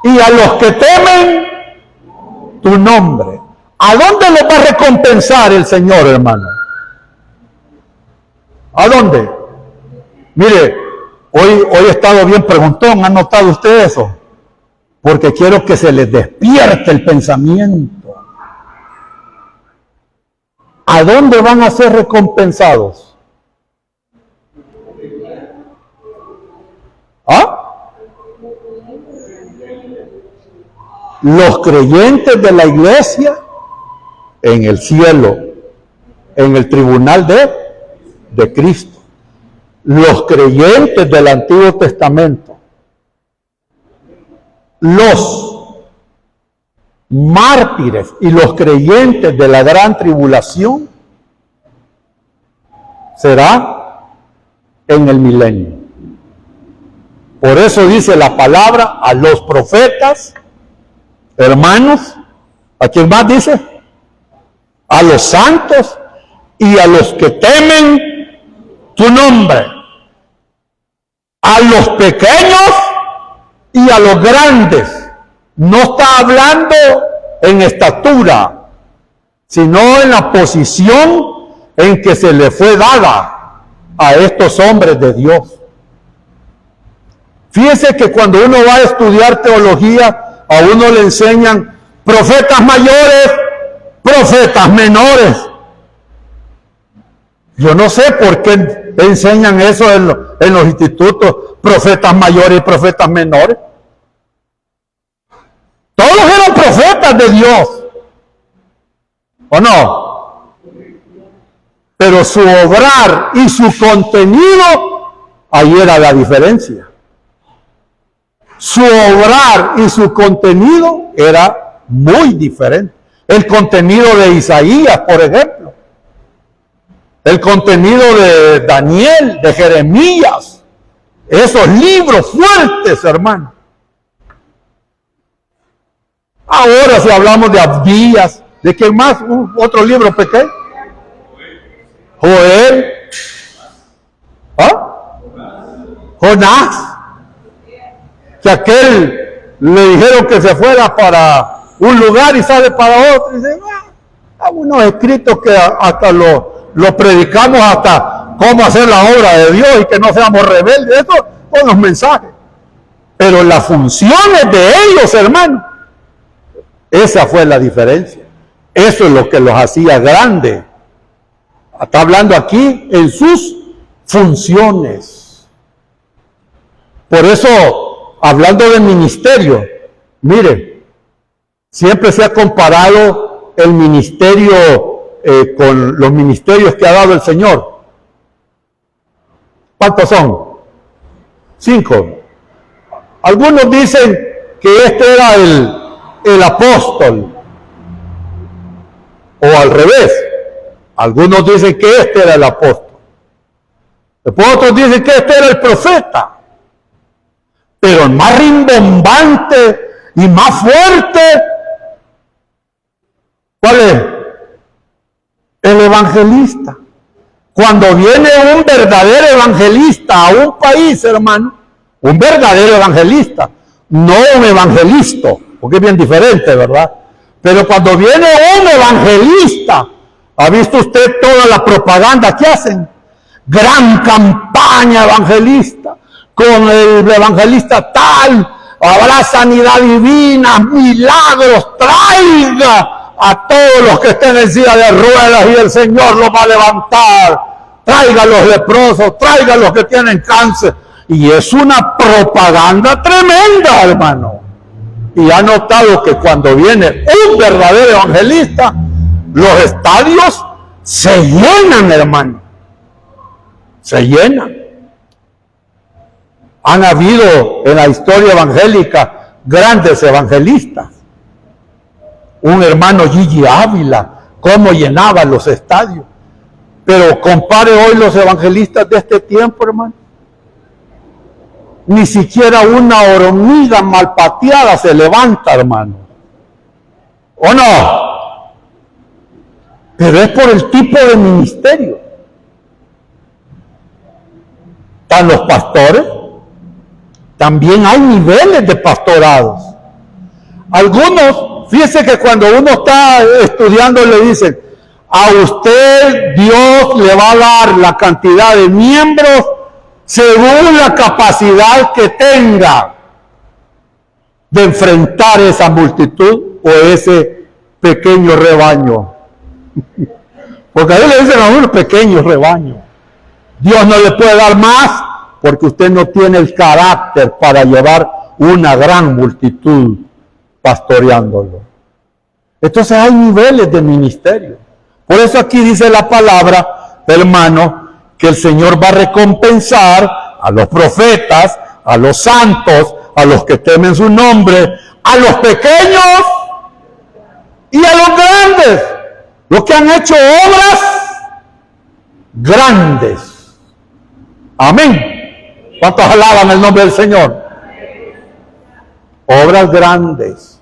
y a los que temen tu nombre. ¿A dónde los va a recompensar el Señor, hermano? ¿A dónde? Mire, hoy he estado bien preguntón. ¿Han notado usted eso? Porque quiero que se les despierte el pensamiento. ¿A dónde van a ser recompensados? ¿Ah? Los creyentes de la iglesia en el cielo, en el tribunal de Cristo. Los creyentes del Antiguo Testamento, los mártires y los creyentes de la gran tribulación será en el milenio. Por eso dice la palabra a los profetas, hermanos, ¿a quién más dice? A los santos y a los que temen tu nombre, a los pequeños y a los grandes. No está hablando en estatura, sino en la posición en que se le fue dada a estos hombres de Dios. Fíjese que cuando uno va a estudiar teología, a uno le enseñan profetas mayores, profetas menores. Yo no sé por qué enseñan eso en los institutos, profetas mayores y profetas menores. Todos eran profetas de Dios, ¿o no? Pero su obrar y su contenido, ahí era la diferencia. Su obrar y su contenido era muy diferente. El contenido de Isaías, por ejemplo. El contenido de Daniel, de Jeremías. Esos libros fuertes, hermano. Ahora si hablamos de Abdías, ¿de qué más? Otro libro pequeño. Joel. ¿Ah? Jonás. Que aquel le dijeron que se fuera para un lugar y sale para otro. Y dice, hay unos escritos que hasta lo predicamos hasta cómo hacer la obra de Dios y que no seamos rebeldes. Eso son los mensajes. Pero las funciones de ellos, hermano, esa fue la diferencia. Eso es lo que los hacía grandes. Está hablando aquí en sus funciones. Por eso, hablando del ministerio, mire, siempre se ha comparado el ministerio con los ministerios que ha dado el Señor. ¿Cuántos son? 5. Algunos dicen que este era el apóstol, o al revés. Algunos dicen que este era el apóstol. Después otros dicen que este era el profeta. Pero el más rimbombante y más fuerte, ¿cuál es? El evangelista. Cuando viene un verdadero evangelista a un país, hermano, un verdadero evangelista, no un evangelista, porque es bien diferente, ¿verdad? Pero cuando viene un evangelista, ¿ha visto usted toda la propaganda que hacen? Gran campaña evangelista, con el evangelista tal, habrá sanidad divina, milagros, traiga a todos los que estén en silla de ruedas y el Señor los va a levantar, traiga a los leprosos, traiga a los que tienen cáncer. Y es una propaganda tremenda, hermano. Y ha notado que cuando viene un verdadero evangelista, los estadios se llenan, hermano. Se llenan. Han habido en la historia evangélica grandes evangelistas. Un hermano Gigi Ávila, cómo llenaba los estadios. Pero compare hoy los evangelistas de este tiempo, hermano. Ni siquiera una hormiga mal pateada se levanta, hermano. ¿O no? Pero es por el tipo de ministerio. Están los pastores. También hay niveles de pastorados. Algunos, fíjese que cuando uno está estudiando le dicen, a usted Dios le va a dar la cantidad de miembros según la capacidad que tenga de enfrentar esa multitud o ese pequeño rebaño. Porque ahí le dicen a uno pequeño rebaño. Dios no le puede dar más porque usted no tiene el carácter para llevar una gran multitud pastoreándolo. Entonces hay niveles de ministerio. Por eso aquí dice la palabra, hermano, que el Señor va a recompensar a los profetas, a los santos, a los que temen su nombre, a los pequeños y a los grandes, los que han hecho obras grandes. Amén. ¿Cuántos alaban el nombre del Señor? Obras grandes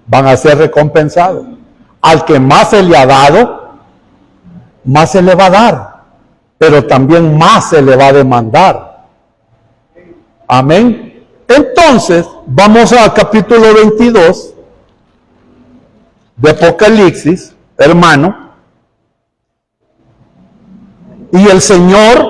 van a ser recompensados. Al que más se le ha dado, más se le va a dar, pero también más se le va a demandar. Amén. Entonces, vamos al capítulo 22 de Apocalipsis, hermano. Y el Señor,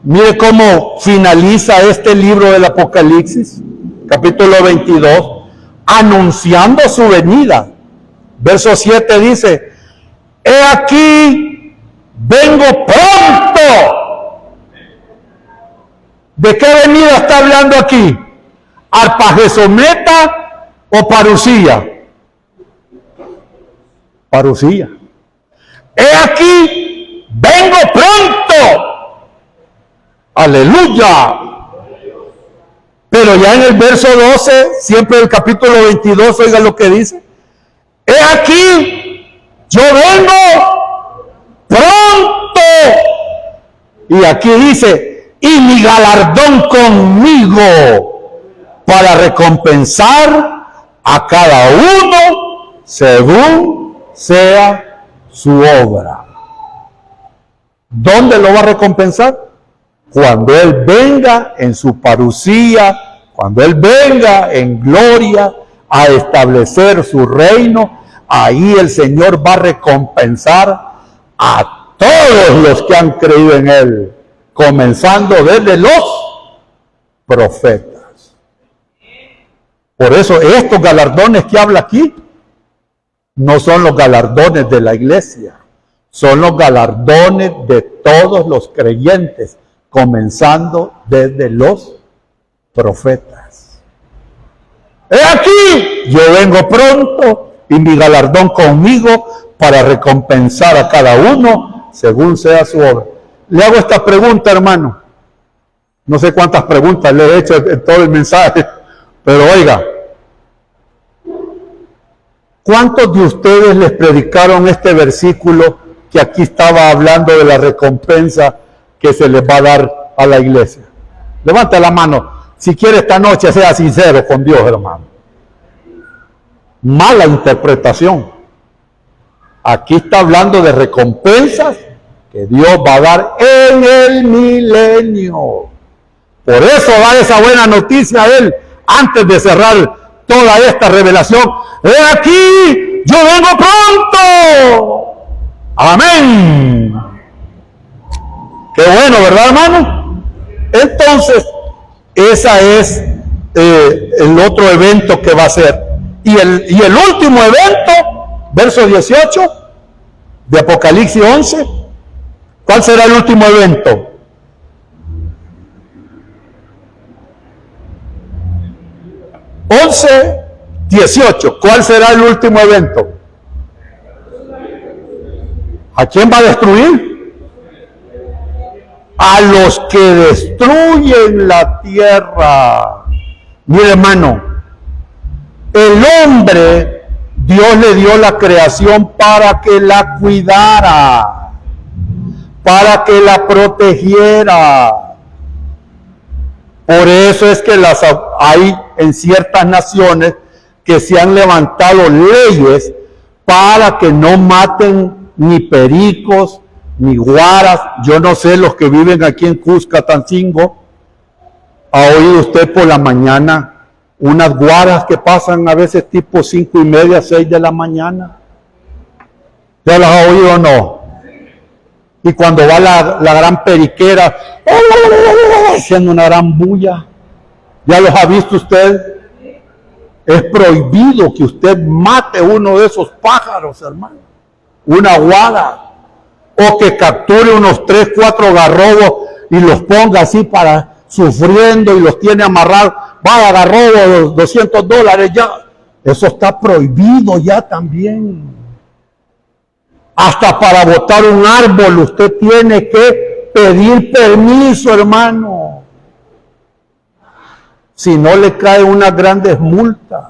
mire cómo finaliza este libro del Apocalipsis, capítulo 22, anunciando su venida. Verso 7 dice, he aquí, vengo pronto. ¿De qué venida está hablando aquí? ¿Arpajesometa o parucía? Parucía. He aquí, vengo pronto. Aleluya. Pero ya en el verso 12, siempre el capítulo 22, oiga lo que dice. He aquí, yo vengo pronto. Y aquí dice, y mi galardón conmigo para recompensar a cada uno según sea su obra. ¿Dónde lo va a recompensar? Cuando Él venga en su parucía, cuando Él venga en gloria a establecer su reino, ahí el Señor va a recompensar a todos los que han creído en Él, comenzando desde los profetas. Por eso estos galardones que habla aquí no son los galardones de la iglesia, son los galardones de todos los creyentes, comenzando desde los profetas. He aquí, yo vengo pronto y mi galardón conmigo para recompensar a cada uno según sea su obra. Le hago esta pregunta, hermano. No sé cuántas preguntas le he hecho en todo el mensaje, pero oiga, ¿cuántos de ustedes les predicaron este versículo que aquí estaba hablando de la recompensa que se les va a dar a la iglesia? Levanta la mano. Si quiere esta noche, sea sincero con Dios, hermano. Mala interpretación. Aquí está hablando de recompensas que Dios va a dar en el milenio. Por eso da esa buena noticia a Él antes de cerrar toda esta revelación. He aquí, yo vengo pronto. Amén. Qué bueno, ¿verdad, hermano? Entonces, esa es el otro evento que va a ser. Y el último evento, verso 18 de Apocalipsis 11, ¿cuál será el último evento? 11:18. ¿Cuál será el último evento? ¿A quién va a destruir? A los que destruyen la tierra. Mire, hermano, el hombre, Dios le dio la creación para que la cuidara, para que la protegiera. Por eso es que hay en ciertas naciones que se han levantado leyes para que no maten ni pericos, ni guaras. Yo no sé, los que viven aquí en Cuscatancingo, ¿ha oído usted por la mañana unas guaras que pasan a veces tipo 5:30, 6 de la mañana? ¿Ya las ha oído o no? Y cuando va la gran periquera, haciendo una gran bulla, ¿ya los ha visto usted? Es prohibido que usted mate uno de esos pájaros, hermano, una guara, o que capture unos 3, 4 garrobos y los ponga así para sufriendo y los tiene amarrados. Vaya, garrobo, $200 ya. Eso está prohibido ya también. Hasta para botar un árbol usted tiene que pedir permiso, hermano. Si no, le cae unas grandes multas.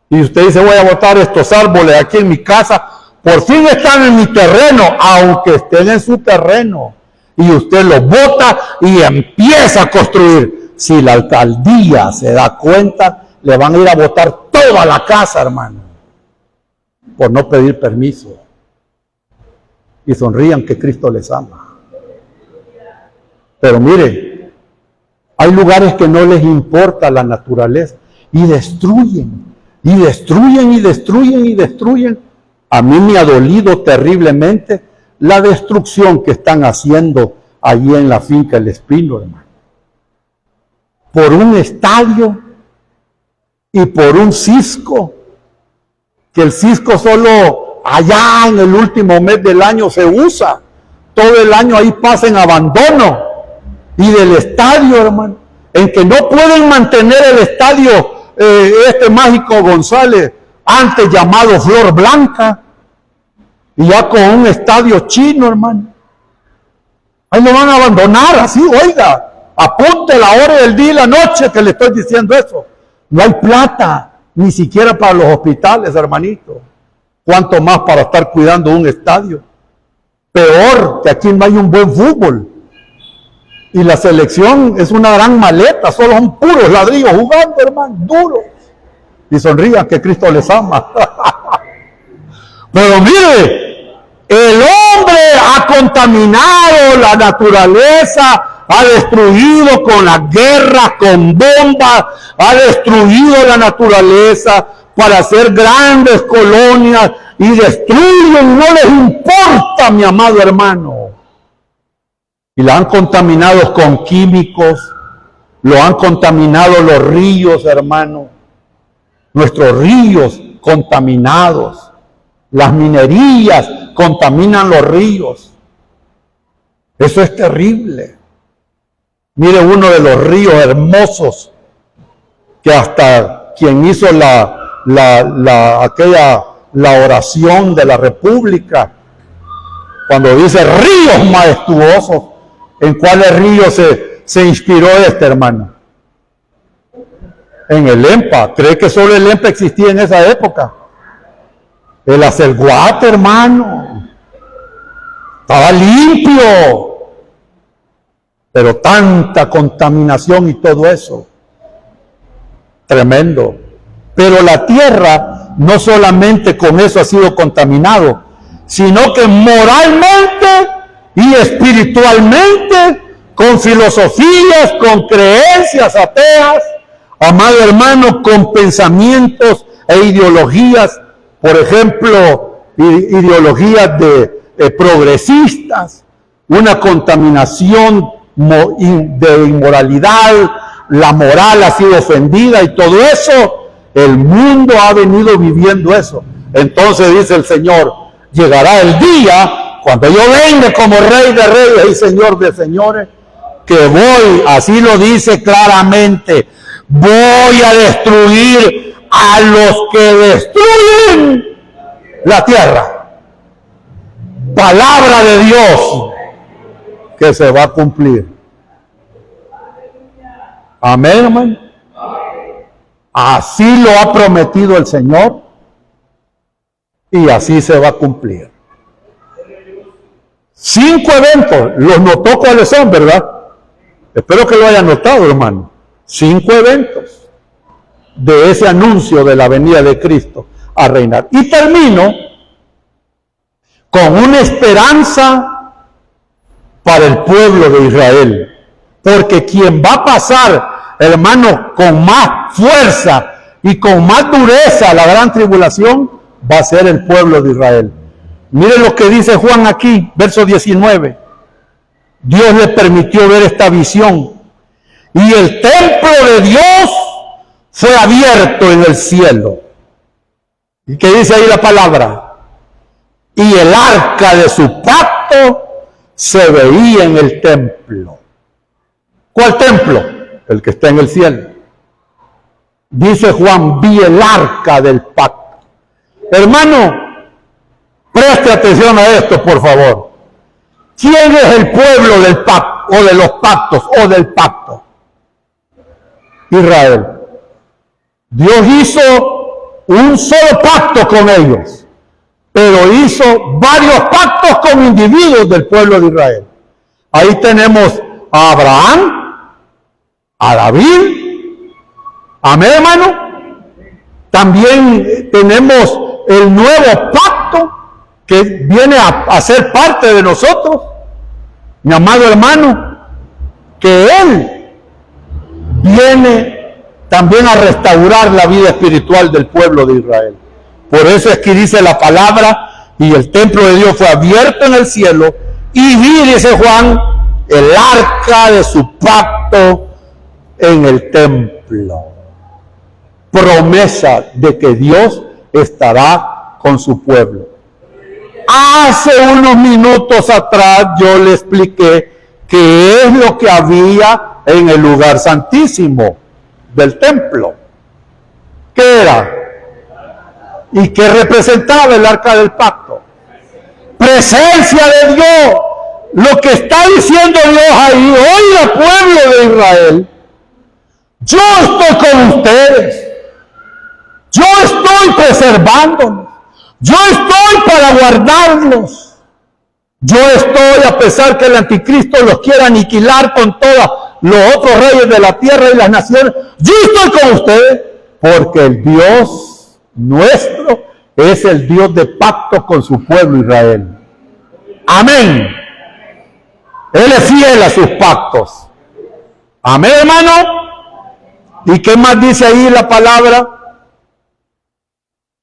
Y usted dice, voy a botar estos árboles aquí en mi casa. Por fin están en mi terreno, aunque estén en su terreno. Y usted los bota y empieza a construir. Si la alcaldía se da cuenta, le van a ir a botar toda la casa, hermano, por no pedir permiso. Y sonrían que Cristo les ama. Pero mire, hay lugares que no les importa la naturaleza y destruyen, y destruyen, y destruyen, y destruyen. A mí me ha dolido terriblemente la destrucción que están haciendo allí en la finca El Espino, hermano. Por un estadio y por un cisco, que el cisco solo allá en el último mes del año se usa. Todo el año ahí pasa en abandono. Y del estadio, hermano, en que no pueden mantener el estadio Mágico González, antes llamado Flor Blanca, y ya con un estadio chino, hermano. Ahí lo van a abandonar así, oiga, apunte la hora del día y la noche que le estoy diciendo eso. No hay plata, ni siquiera para los hospitales, hermanito. Cuánto más para estar cuidando un estadio. Peor, que aquí no hay un buen fútbol. Y la selección es una gran maleta, solo son puros ladrillos jugando, hermano, duros. Y sonrían que Cristo les ama. Pero mire, el hombre ha contaminado la naturaleza, ha destruido con las guerras, con bombas, ha destruido la naturaleza para hacer grandes colonias y destruyen, no les importa, mi amado hermano. Y la han contaminado con químicos, lo han contaminado los ríos, hermano. Nuestros ríos contaminados. Las minerías contaminan los ríos. Eso es terrible. Mire, uno de los ríos hermosos que hasta quien hizo la oración de la República, cuando dice ríos majestuosos, ¿en cuáles ríos se inspiró hermano? En el EMPA. ¿Cree que solo el EMPA existía en esa época? El Acelguate, hermano. Estaba limpio. Pero tanta contaminación y todo eso. Tremendo. Pero la tierra no solamente con eso ha sido contaminado, sino que moralmente y espiritualmente, con filosofías, con creencias ateas, amado hermano, con pensamientos e ideologías, por ejemplo, ideologías de progresistas, una contaminación de inmoralidad, la moral ha sido ofendida y todo eso, el mundo ha venido viviendo eso. Entonces dice el Señor, llegará el día cuando yo venga como Rey de Reyes y Señor de Señores, que voy, así lo dice claramente, voy a destruir a los que destruyen la tierra. Palabra de Dios que se va a cumplir. Amén, hermano. Así lo ha prometido el Señor y así se va a cumplir. 5 eventos, los notó cuáles son, ¿verdad? Espero que lo hayan notado, hermano. 5 eventos de ese anuncio de la venida de Cristo a reinar. Y termino con una esperanza para el pueblo de Israel. Porque quien va a pasar, hermano, con más fuerza y con más dureza la gran tribulación, va a ser el pueblo de Israel. Miren lo que dice Juan aquí, verso 19. Dios le permitió ver esta visión. Y el templo de Dios fue abierto en el cielo. ¿Y qué dice ahí la palabra? Y el arca de su pacto se veía en el templo. ¿Cuál templo? El que está en el cielo. Dice Juan, vi el arca del pacto. Hermano, preste atención a esto, por favor. ¿Quién es el pueblo del pacto, o de los pactos, o del pacto? Israel. Dios hizo un solo pacto con ellos, pero hizo varios pactos con individuos del pueblo de Israel. Ahí tenemos a Abraham, a David, amén, hermano. También tenemos el nuevo pacto que viene a ser parte de nosotros, mi amado hermano, que Él viene también a restaurar la vida espiritual del pueblo de Israel. Por eso es que dice la palabra, y el templo de Dios fue abierto en el cielo, y vi, dice Juan, el arca de su pacto en el templo. Promesa de que Dios estará con su pueblo. Hace unos minutos atrás yo le expliqué qué es lo que había en el lugar santísimo del templo. ¿Qué era? ¿Y qué representaba el arca del pacto? Presencia de Dios. Lo que está diciendo Dios ahí, oiga, pueblo de Israel, yo estoy con ustedes. Yo estoy preservándolos. Yo estoy para guardarlos. Yo estoy, a pesar que el anticristo los quiera aniquilar con todos los otros reyes de la tierra y las naciones, yo estoy con ustedes, porque el Dios nuestro es el Dios de pacto con su pueblo Israel. Amén. Él es fiel a sus pactos. Amén, hermano. ¿Y qué más dice ahí la palabra?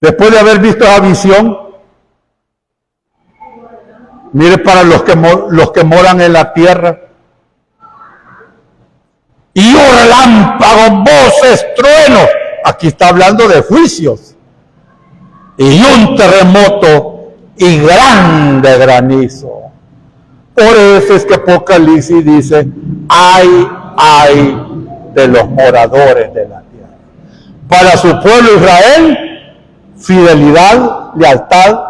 Después de haber visto esa visión, mire, para los que moran en la tierra, y un relámpago, voces, truenos. Aquí está hablando de juicios. Y un terremoto y grande granizo. Por eso es que Apocalipsis dice, ay de los moradores de la tierra. Para su pueblo Israel, fidelidad, lealtad,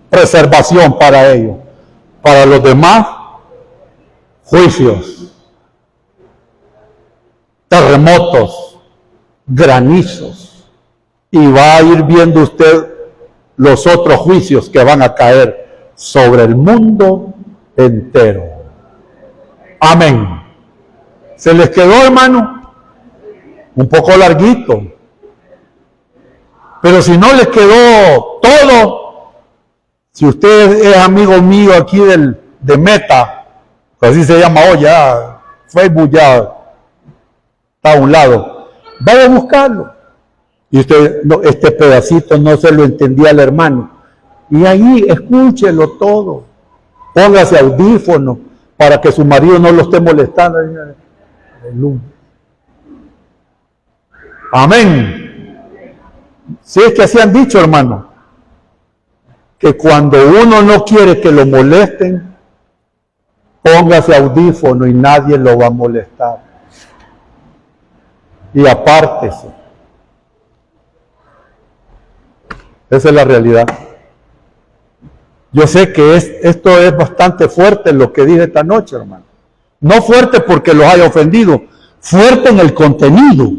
preservación para ellos. Para los demás, juicios, terremotos, granizos. Y va a ir viendo usted los otros juicios que van a caer sobre el mundo entero. Amén. ¿Se les quedó, hermano? Un poco larguito. Pero si no les quedó todo, si usted es amigo mío aquí de Meta, así se llama hoy, ya Facebook ya está a un lado, vaya a buscarlo. Y usted, no, este pedacito no se lo entendía al hermano. Y ahí escúchelo todo. Póngase audífono para que su marido no lo esté molestando. Amén. Si es que así han dicho, hermano, que cuando uno no quiere que lo molesten, póngase audífono y nadie lo va a molestar. y apártese. Esa es la realidad. Yo sé que esto es bastante fuerte lo que dije esta noche, hermano. No fuerte porque los haya ofendido, fuerte en el contenido.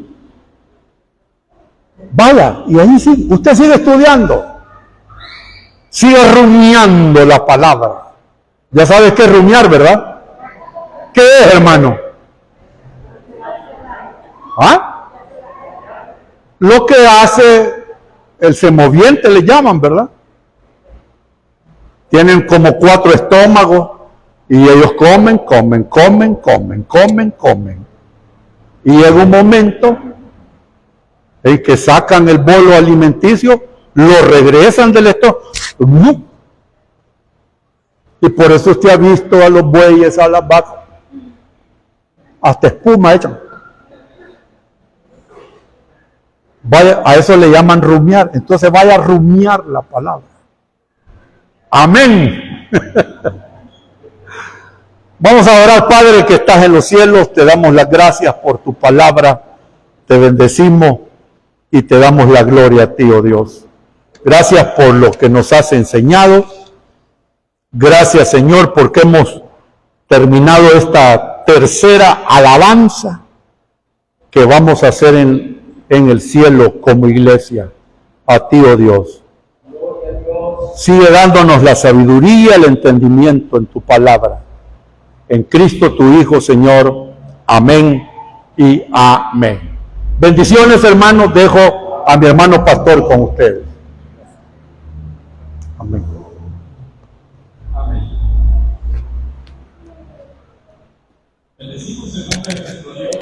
Vaya, y ahí sí, usted sigue estudiando, sigue rumiando la palabra. Ya sabes qué es rumiar, ¿verdad? ¿Qué es, hermano? ¿Ah? Lo que hace el semoviente, le llaman, ¿verdad? Tienen como 4 estómagos y ellos comen. Y llega un momento en que sacan el bolo alimenticio, lo regresan del estómago. Y por eso usted ha visto a los bueyes, a las vacas, hasta espuma echan. Vaya, a eso le llaman rumiar. Entonces vaya a rumiar la palabra. Amén. Vamos a orar. Padre que estás en los cielos, te damos las gracias por tu palabra, te bendecimos y te damos la gloria a ti, oh Dios. Gracias por lo que nos has enseñado. Gracias, Señor, porque hemos terminado esta tercera alabanza que vamos a hacer en el cielo como iglesia. A ti, oh Dios. Sigue dándonos la sabiduría, el entendimiento en tu palabra. En Cristo tu Hijo, Señor. Amén y amén. Bendiciones, hermanos. Dejo a mi hermano pastor con ustedes. Amén. Bendecimos el nombre de nuestro Dios.